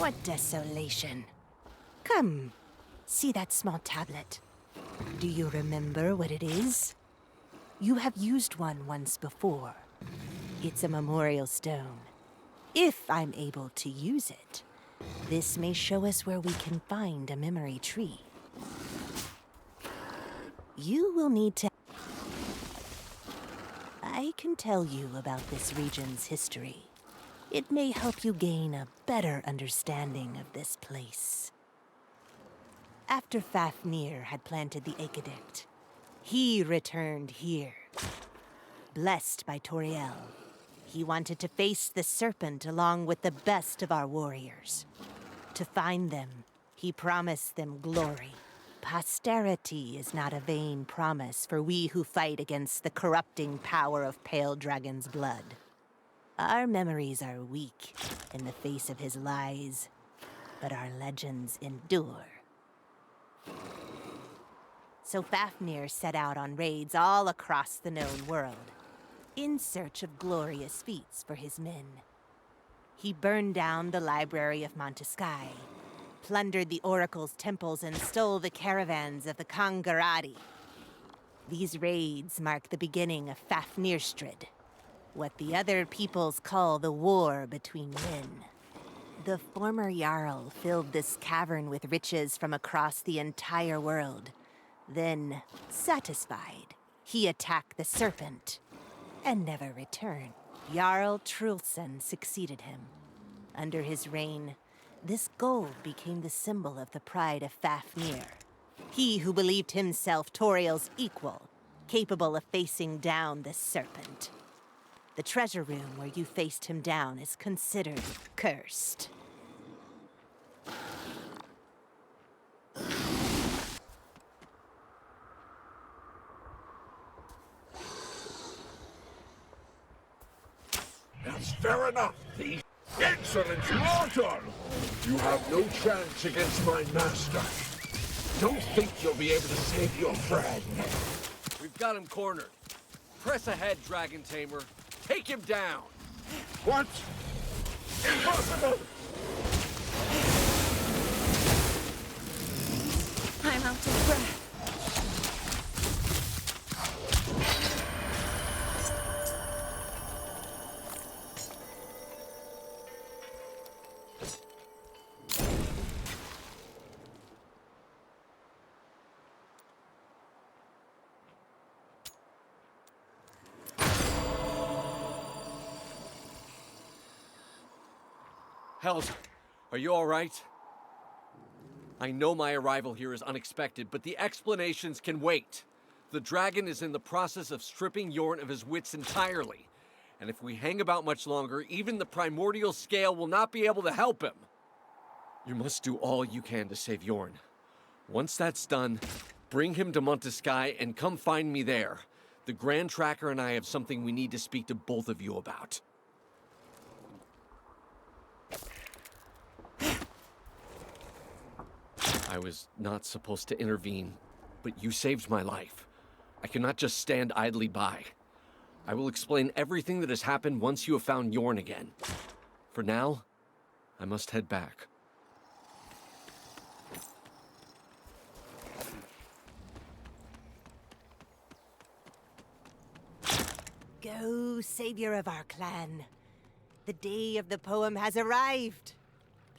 What desolation. Come, see that small tablet. Do you remember what it is? You have used one once before. It's a memorial stone. If I'm able to use it, this may show us where we can find a memory tree. You will need to... I can tell you about this region's history. It may help you gain a better understanding of this place. After Fafnir had planted the escalates, he returned here. Blessed by Toriel, he wanted to face the Serpent along with the best of our warriors. To find them, he promised them glory. Posterity is not a vain promise for we who fight against the corrupting power of Pale Dragon's blood. Our memories are weak in the face of his lies, but our legends endure. So Fafnir set out on raids all across the known world, in search of glorious feats for his men. He burned down the library of Monteskai, plundered the oracle's temples, and stole the caravans of the Kangaradi. These raids mark the beginning of Fafnirstrid, what the other peoples call the war between men. The former Jarl filled this cavern with riches from across the entire world. Then, satisfied, he attacked the Serpent and never returned. Jarl Trulson succeeded him. Under his reign, this gold became the symbol of the pride of Fafnir. He who believed himself Toriel's equal, capable of facing down the Serpent. The treasure room where you faced him down is considered cursed. That's fair enough, thief. Excellent, mortal! You have no chance against my master. Don't think you'll be able to save your friend. We've got him cornered. Press ahead, Dragon Tamer. Take him down! What? Impossible! I'm out of breath. Hells, are you all right? I know my arrival here is unexpected, but the explanations can wait. The dragon is in the process of stripping Yorn of his wits entirely. And if we hang about much longer, even the primordial scale will not be able to help him. You must do all you can to save Yorn. Once that's done, bring him to Monteskai and come find me there. The Grand Tracker and I have something we need to speak to both of you about. I was not supposed to intervene, but you saved my life. I cannot just stand idly by. I will explain everything that has happened once you have found Yorn again. For now, I must head back. Go, savior of our clan. The day of the poem has arrived.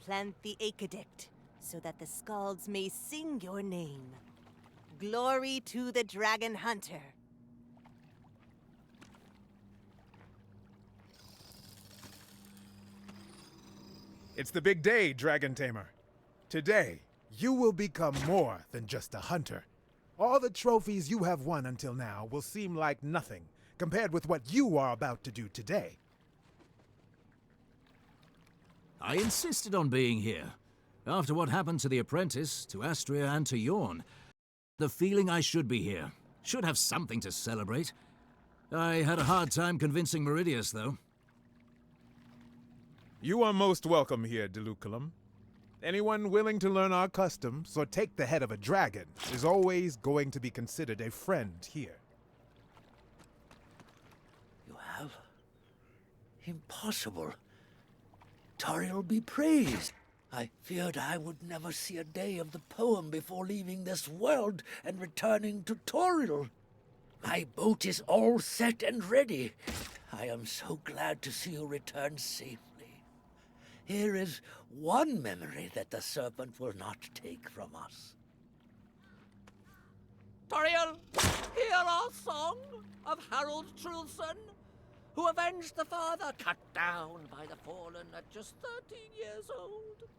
Plant the escalate, so that the skalds may sing your name. Glory to the Dragon Hunter. It's the big day, Dragon Tamer. Today, you will become more than just a hunter. All the trophies you have won until now will seem like nothing compared with what you are about to do today. I insisted on being here. After what happened to the apprentice, to Astria, and to Yorn, the feeling I should be here. Should have something to celebrate. I had a hard time convincing Meridius, though. You are most welcome here, Deluculum. Anyone willing to learn our customs or take the head of a dragon is always going to be considered a friend here. You have? Impossible. Toriel be praised. I feared I would never see a day of the poem before leaving this world and returning to Toriel. My boat is all set and ready. I am so glad to see you return safely. Here is one memory that the Serpent will not take from us. Toriel, hear our song of Harold Trulson, who avenged the father cut down by the Fallen at just 13 years old.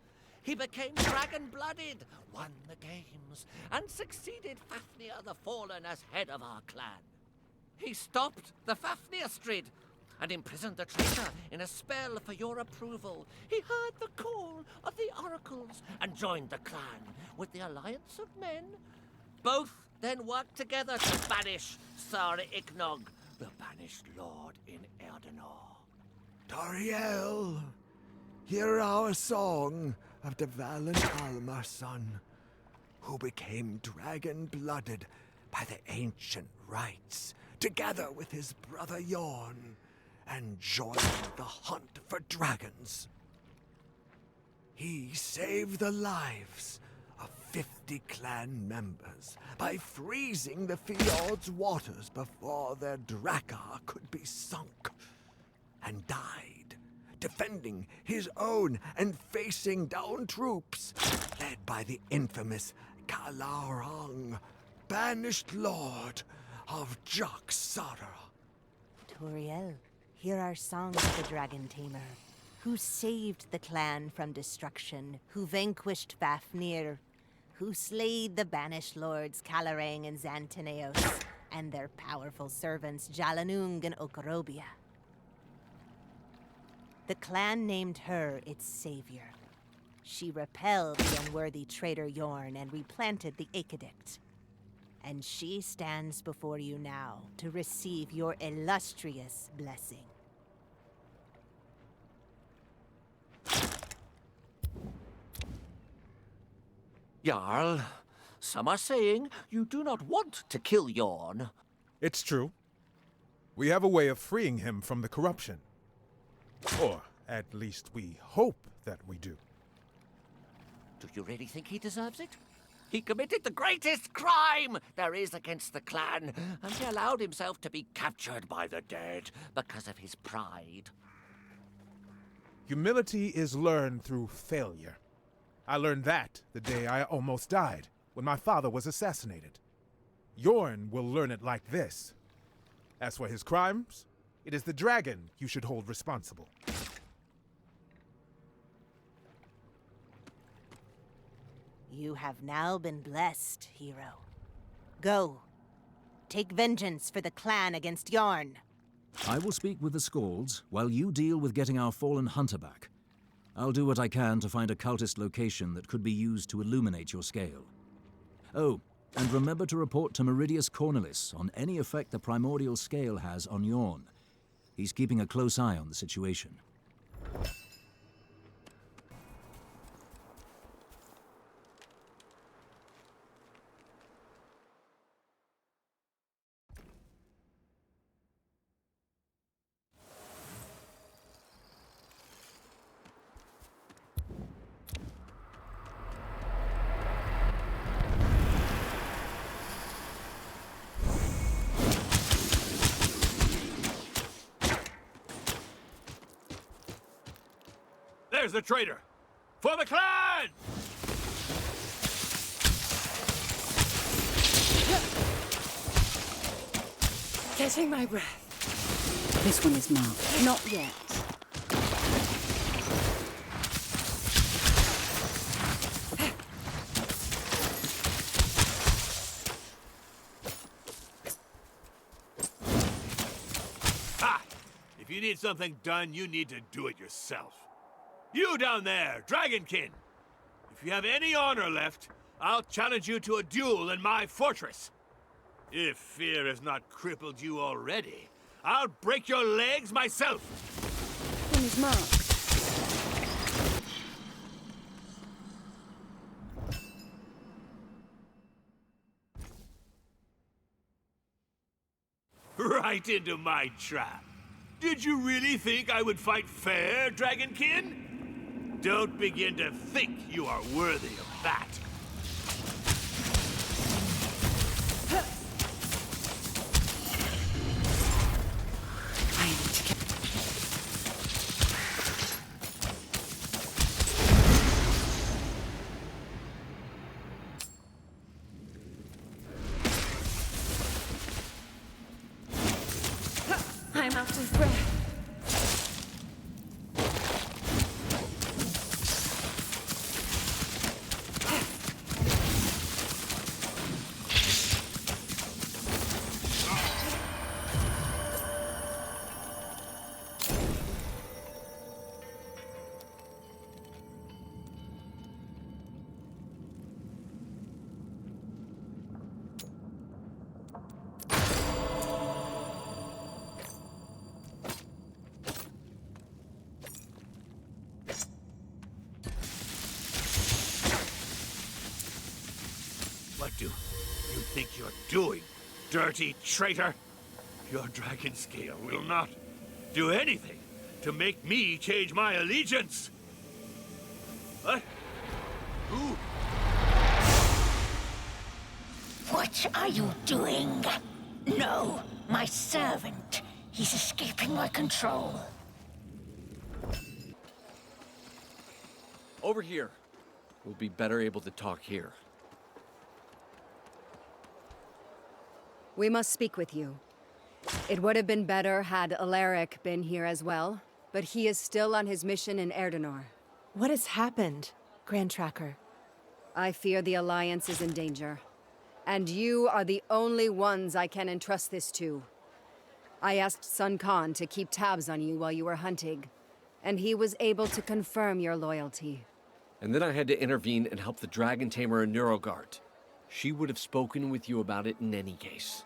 He became dragon-blooded, won the games, and succeeded Fafnir the Fallen as head of our clan. He stopped the Fafnir Strid and imprisoned the traitor in a spell for your approval. He heard the call of the oracles and joined the clan with the alliance of men. Both then worked together to banish Sir Ignog, the banished lord in Erdenor. Toriel, hear our song of the valiant Almar's son, who became dragon-blooded by the ancient rites, together with his brother Yorn, and joined the hunt for dragons. He saved the lives of 50 clan members by freezing the fjord's waters before their drakkar could be sunk, and died defending his own and facing down troops led by the infamous Kalarang, banished lord of Jaksara. Toriel, hear our song of the Dragon Tamer, who saved the clan from destruction, who vanquished Fafnir, who slayed the banished lords Kalarang and Xantaneos, and their powerful servants Jalanung and Okorobia. The clan named her its savior. She repelled the unworthy traitor Yorn and replanted the Akedict. And she stands before you now to receive your illustrious blessing. Jarl, some are saying you do not want to kill Yorn. It's true. We have a way of freeing him from the corruption. Or, at least we hope that we do. Do you really think he deserves it? He committed the greatest crime there is against the clan, and he allowed himself to be captured by the dead because of his pride. Humility is learned through failure. I learned that the day I almost died, when my father was assassinated. Yorn will learn it like this. As for his crimes, it is the dragon you should hold responsible. You have now been blessed, hero. Go. Take vengeance for the clan against Yorn. I will speak with the Skalds while you deal with getting our fallen hunter back. I'll do what I can to find a cultist location that could be used to illuminate your scale. Oh, and remember to report to Meridius Cornelis on any effect the primordial scale has on Yorn. He's keeping a close eye on the situation. There's the traitor! For the clan! Catching my breath. This one is marked. Not yet. Ha! If you need something done, you need to do it yourself. You down there, Dragonkin! If you have any honor left, I'll challenge you to a duel in my fortress. If fear has not crippled you already, I'll break your legs myself! One is marked. Right into my trap. Did you really think I would fight fair, Dragonkin? Don't begin to think you are worthy of that. I need to get... I'm out of breath. What do you think you're doing, dirty traitor? Your dragon scale will not do anything to make me change my allegiance. What? Who? What are you doing? No, my servant. He's escaping my control. Over here. We'll be better able to talk here. We must speak with you. It would have been better had Alaric been here as well, but he is still on his mission in Erdenor. What has happened, Grand Tracker? I fear the Alliance is in danger, and you are the only ones I can entrust this to. I asked Sun Khan to keep tabs on you while you were hunting, and he was able to confirm your loyalty. And then I had to intervene and help the Dragon Tamer and Neurogard. She would have spoken with you about it in any case.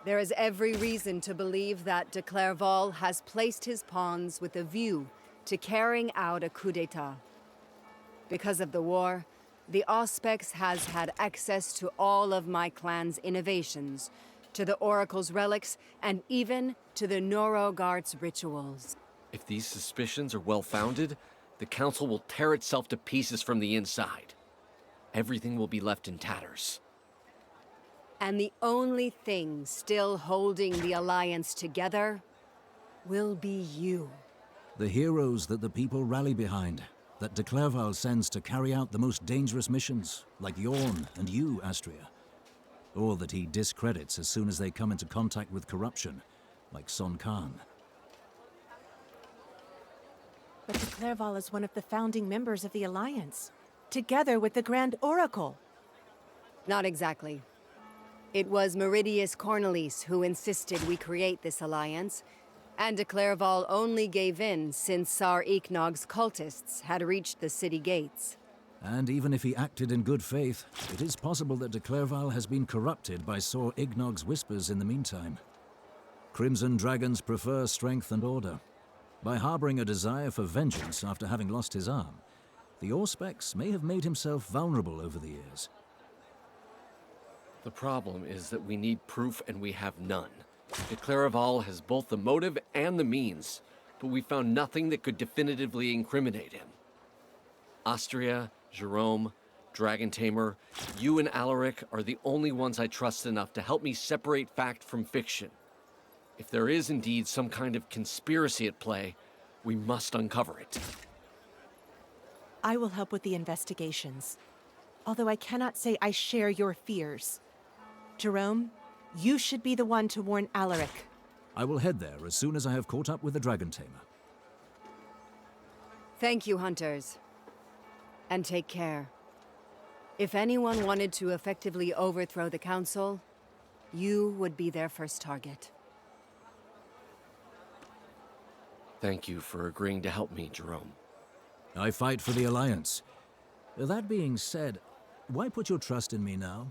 There is every reason to believe that de Clairval has placed his pawns with a view to carrying out a coup d'etat. Because of the war, the Auspex has had access to all of my clan's innovations, to the Oracle's relics, and even to the Neurogard's rituals. If these suspicions are well-founded, the Council will tear itself to pieces from the inside. Everything will be left in tatters. And the only thing still holding the Alliance together will be you. The heroes that the people rally behind, that de Clairval sends to carry out the most dangerous missions, like Yorn and you, Astria. Or that he discredits as soon as they come into contact with corruption, like Sun Khan. But de Clairval is one of the founding members of the Alliance, together with the Grand Oracle. Not exactly. It was Meridius Cornelis who insisted we create this alliance, and de Clairval only gave in since Sar Iknog's cultists had reached the city gates. And even if he acted in good faith, it is possible that de Clairval has been corrupted by Sor Ignog's whispers in the meantime. Crimson Dragons prefer strength and order. By harboring a desire for vengeance after having lost his arm, the Auspex may have made himself vulnerable over the years. The problem is that we need proof and we have none. De Clairval has both the motive and the means, but we found nothing that could definitively incriminate him. Astria, Jerome, Dragon Tamer, you and Alaric are the only ones I trust enough to help me separate fact from fiction. If there is indeed some kind of conspiracy at play, we must uncover it. I will help with the investigations, although I cannot say I share your fears. Jerome, you should be the one to warn Alaric. I will head there as soon as I have caught up with the Dragon Tamer. Thank you, hunters. And take care. If anyone wanted to effectively overthrow the Council, you would be their first target. Thank you for agreeing to help me, Jerome. I fight for the Alliance. That being said, why put your trust in me now?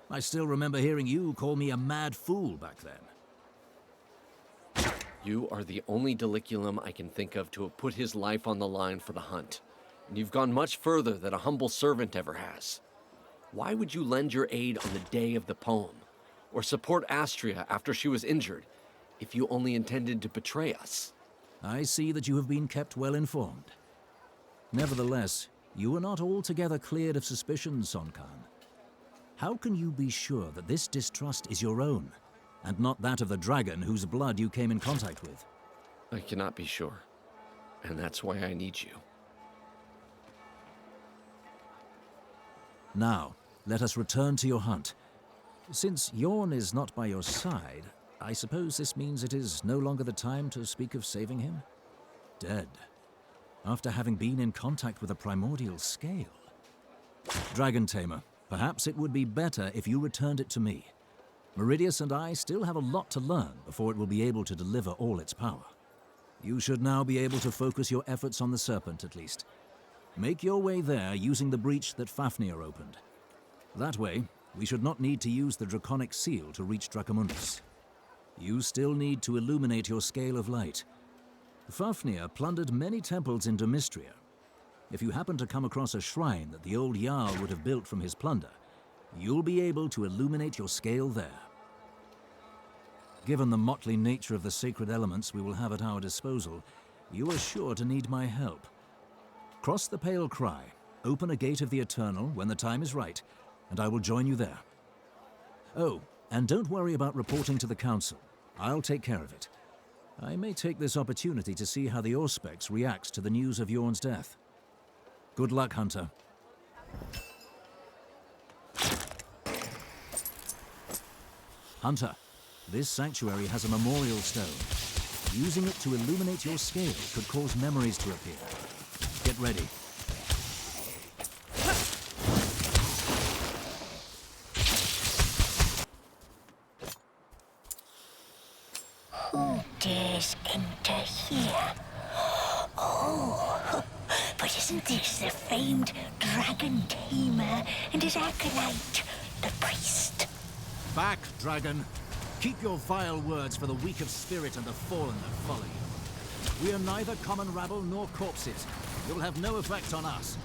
I still remember hearing you call me a mad fool back then. You are the only Deliculum I can think of to have put his life on the line for the hunt. And you've gone much further than a humble servant ever has. Why would you lend your aid on the day of the poem? Or support Astria after she was injured, if you only intended to betray us? I see that you have been kept well informed. Nevertheless, you are not altogether cleared of suspicion, Son Khan. How can you be sure that this distrust is your own, and not that of the dragon whose blood you came in contact with? I cannot be sure, and that's why I need you. Now, let us return to your hunt. Since Yorn is not by your side, I suppose this means it is no longer the time to speak of saving him? Dead, after having been in contact with a primordial scale. Dragon Tamer, perhaps it would be better if you returned it to me. Meridius and I still have a lot to learn before it will be able to deliver all its power. You should now be able to focus your efforts on the Serpent, at least. Make your way there using the breach that Fafnir opened. That way, we should not need to use the draconic seal to reach Dracomundus. You still need to illuminate your scale of light. Fafnir plundered many temples in Domistria. If you happen to come across a shrine that the old Jarl would have built from his plunder, you'll be able to illuminate your scale there. Given the motley nature of the sacred elements we will have at our disposal, you are sure to need my help. Cross the Pale Cry, open a gate of the Eternal when the time is right, and I will join you there. Oh, and don't worry about reporting to the Council. I'll take care of it. I may take this opportunity to see how the Auspex reacts to the news of Yorn's death. Good luck, Hunter. Hunter, this sanctuary has a memorial stone. Using it to illuminate your scale could cause memories to appear. Get ready. Who dares enter here? Oh, but isn't this the famed Dragon Tamer and his acolyte, the priest? Back, dragon. Keep your vile words for the weak of spirit and the fallen that follow you. We are neither common rabble nor corpses. You'll have no effect on us.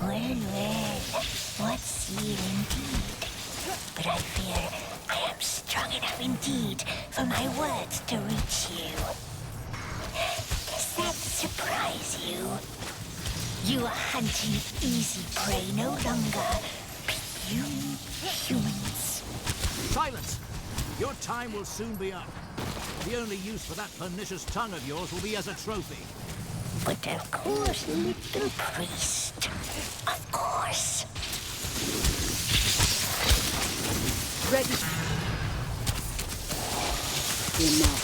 Well, what zeal indeed. But I fear I am strong enough indeed for my words to reach you. Does that surprise you? You are hunting easy prey no longer, puny humans. Silence! Your time will soon be up. The only use for that pernicious tongue of yours will be as a trophy. But of course, little priest. Of course. Ready. We're not.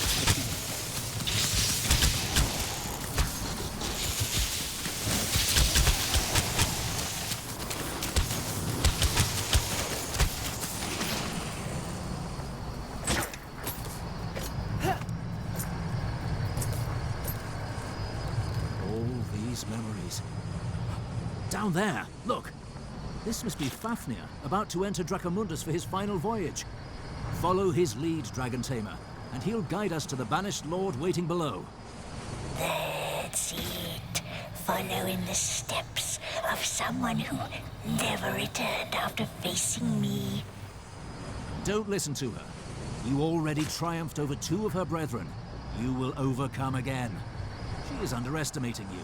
Memories. Down there, look! This must be Fafnir, about to enter Dracomundus for his final voyage. Follow his lead, Dragon Tamer, and he'll guide us to the banished lord waiting below. That's it. Follow in the steps of someone who never returned after facing me. Don't listen to her. You already triumphed over 2 of her brethren. You will overcome again. She is underestimating you.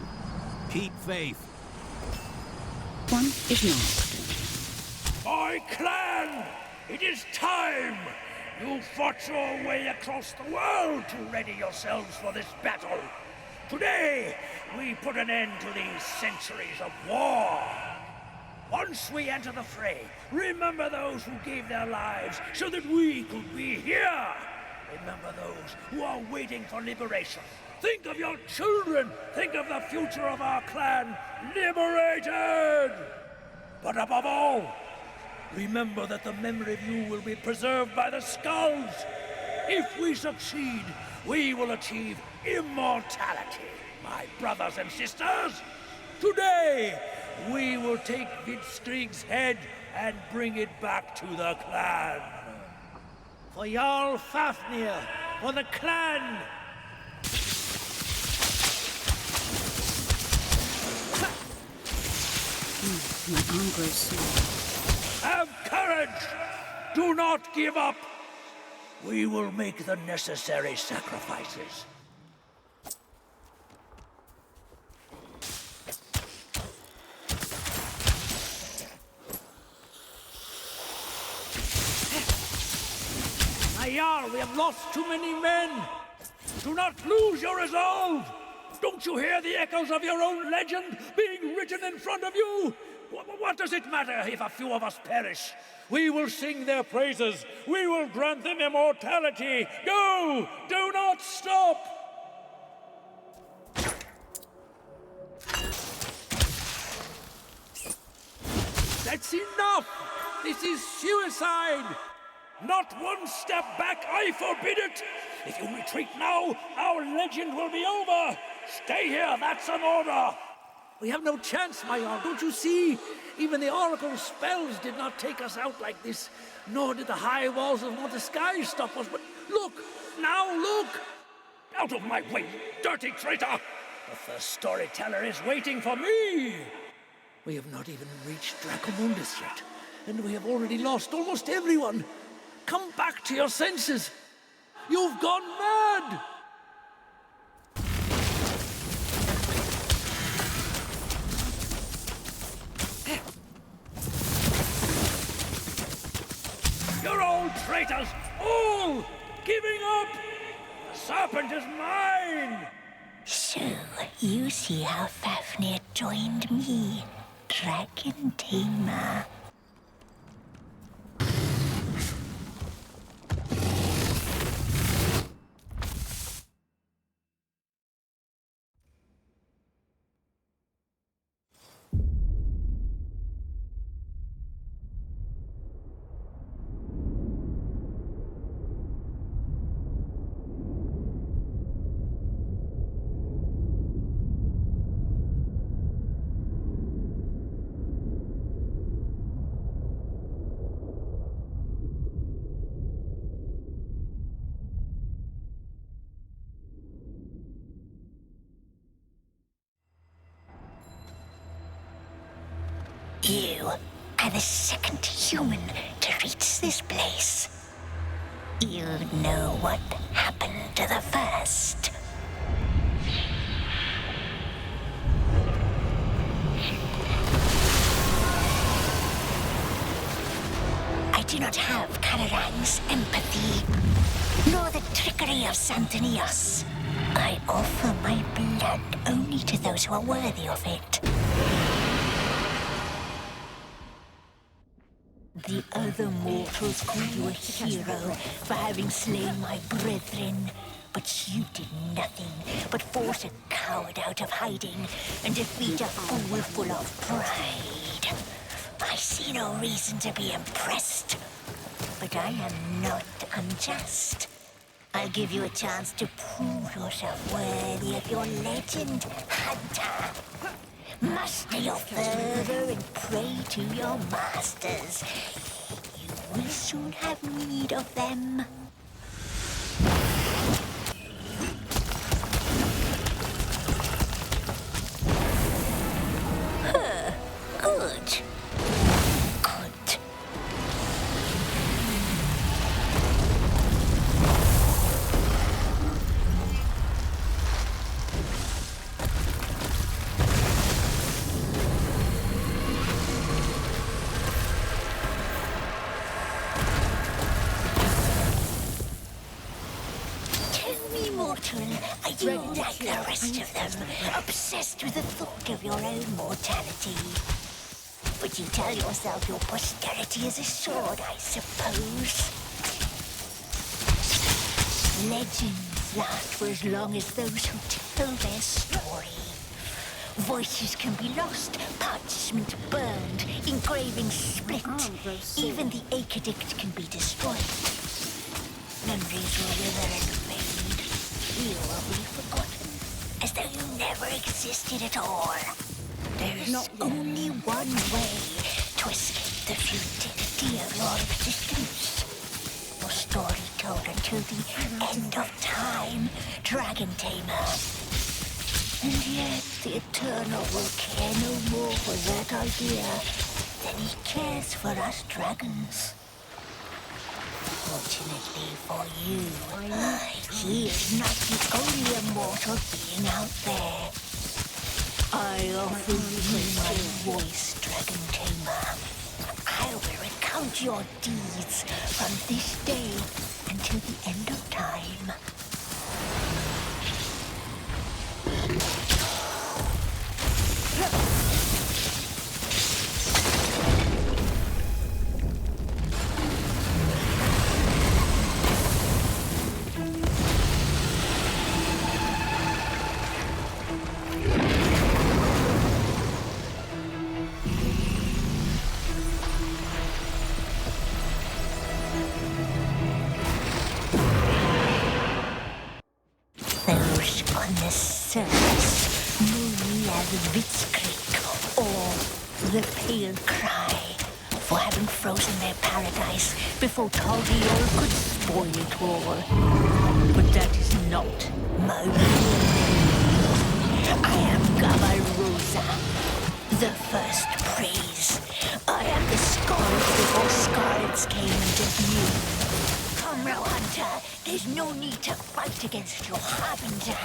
Keep faith. One is not. My clan! It is time! You fought your way across the world to ready yourselves for this battle. Today, we put an end to these centuries of war. Once we enter the fray, remember those who gave their lives so that we could be here. Remember those who are waiting for liberation. Think of your children! Think of the future of our clan, liberated! But above all, remember that the memory of you will be preserved by the skulls. If we succeed, we will achieve immortality, my brothers and sisters. Today, we will take Vidskrig's head and bring it back to the clan. For Jarl Fafnir, for the clan! My arm grows sore. Have courage! Do not give up! We will make the necessary sacrifices. Jarl, we have lost too many men. Do not lose your resolve. Don't you hear the echoes of your own legend being written in front of you? What does it matter if a few of us perish? We will sing their praises. We will grant them immortality. Go! Do not stop! That's enough! This is suicide! Not one step back, I forbid it! If you retreat now, our legend will be over! Stay here, that's an order! We have no chance, my Jarl, don't you see? Even the Oracle's spells did not take us out like this, nor did the high walls of Montesky stop us, but look! Now look! Out of my way, you dirty traitor! The first storyteller is waiting for me! We have not even reached Dracomundus yet, and we have already lost almost everyone. Come back to your senses! You've gone mad! You're all traitors! All! Giving up! The Serpent is mine! So, you see how Fafnir joined me, Dragon Tamer. You are the second human to reach this place. You know what happened to the first. I do not have Kalarang's empathy, nor the trickery of Santonios. I offer my blood only to those who are worthy of it. The other mortals call you a hero for having slain my brethren, but you did nothing but force a coward out of hiding and defeat a fool full of pride. I see no reason to be impressed, but I am not unjust. I'll give you a chance to prove yourself worthy of your legend, Hunter. Muster your fervor and pray to your masters. You will soon have need of them. Good. Good. Are you like the rest of them, obsessed with the thought of your own mortality? But you tell yourself your posterity is assured, I suppose. Legends last for as long as those who tell their story. Voices can be lost, parchment burned, engravings split. Even the Akedict can be destroyed. Memories will wither and fade. You will be forgotten, as though you never existed at all. There's only one way to escape the futility of your existence. Your story told until the end of time, Dragon Tamer. And yet the Eternal will care no more for that idea than he cares for us dragons. Fortunately for you, he is not the only immortal being out there. I offer you my voice, Dragon Tamer. I will recount your deeds from this day and till the end of time. Those on the surface know me as Vidskrig, or the Pale Cry, for having frozen their paradise before Duel could spoil it all. But that is not my real name. I am Gavarosa, the first praise. I am the Scarlet before Scarlets came into view. Come now, Hunter. There's no need to fight against your harbinger.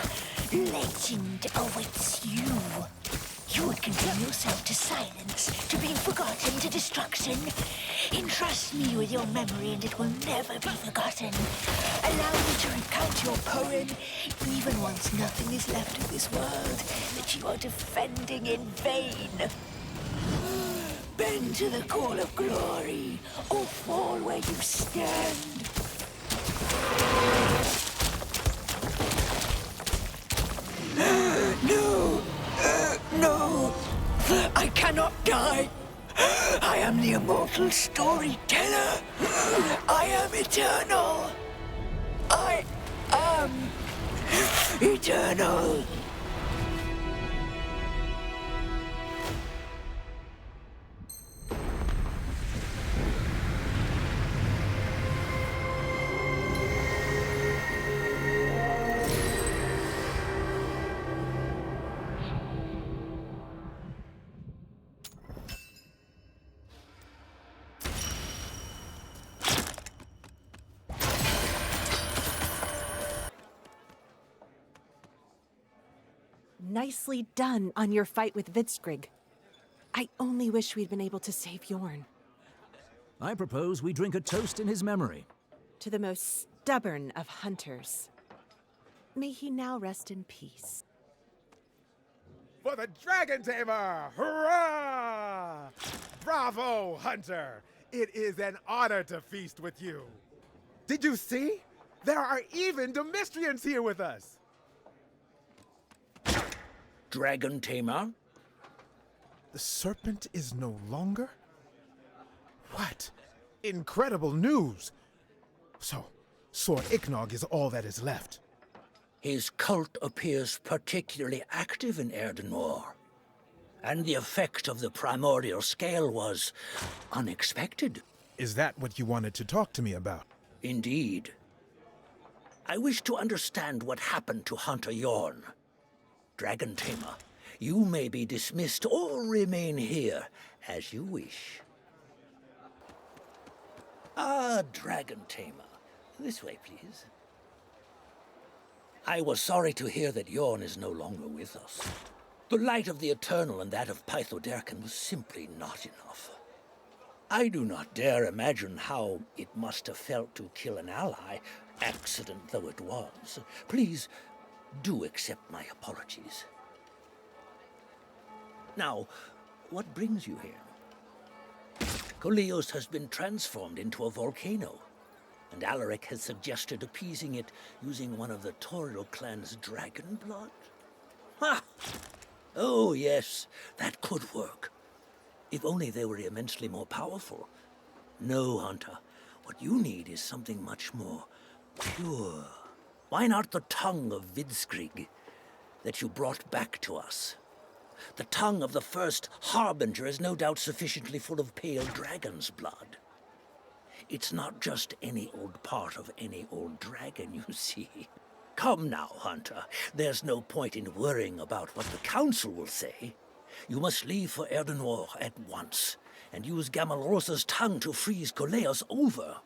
Legend awaits you. You would condemn yourself to silence, to being forgotten, to destruction. Entrust me with your memory and it will never be forgotten. Allow me to recount your poem, even once nothing is left of this world that you are defending in vain. Bend to the call of glory, or fall where you stand. No! No! I cannot die! I am the immortal storyteller! I am eternal! I am eternal! Nicely done on your fight with Vidskrig. I only wish we'd been able to save Yorn. I propose we drink a toast in his memory. To the most stubborn of hunters. May he now rest in peace. For the Dragon Tamer! Hurrah! Bravo, Hunter! It is an honor to feast with you. Did you see? There are even Demestrians here with us. Dragon Tamer? The Serpent is no longer? What? Incredible news! So, Sword Ichnog is all that is left. His cult appears particularly active in Erdenor. And the effect of the primordial scale was unexpected. Is that what you wanted to talk to me about? Indeed. I wish to understand what happened to Hunter Yorn. Dragon Tamer, you may be dismissed or remain here as you wish. Ah, Dragon Tamer. This way, please. I was sorry to hear that Yorn is no longer with us. The light of the Eternal and that of Pythoderken was simply not enough. I do not dare imagine how it must have felt to kill an ally, accident though it was. Please, do accept my apologies. Now, what brings you here? Koleos has been transformed into a volcano, and Alaric has suggested appeasing it using one of the Toriel clan's dragon blood. Ha! Oh, yes, that could work. If only they were immensely more powerful. No, Hunter, what you need is something much more pure. Why not the tongue of Vidskrig that you brought back to us? The tongue of the first Harbinger is no doubt sufficiently full of pale dragon's blood. It's not just any old part of any old dragon, you see. Come now, Hunter. There's no point in worrying about what the Council will say. You must leave for Erdenor at once, and use Gamalosa's tongue to freeze Koleos over.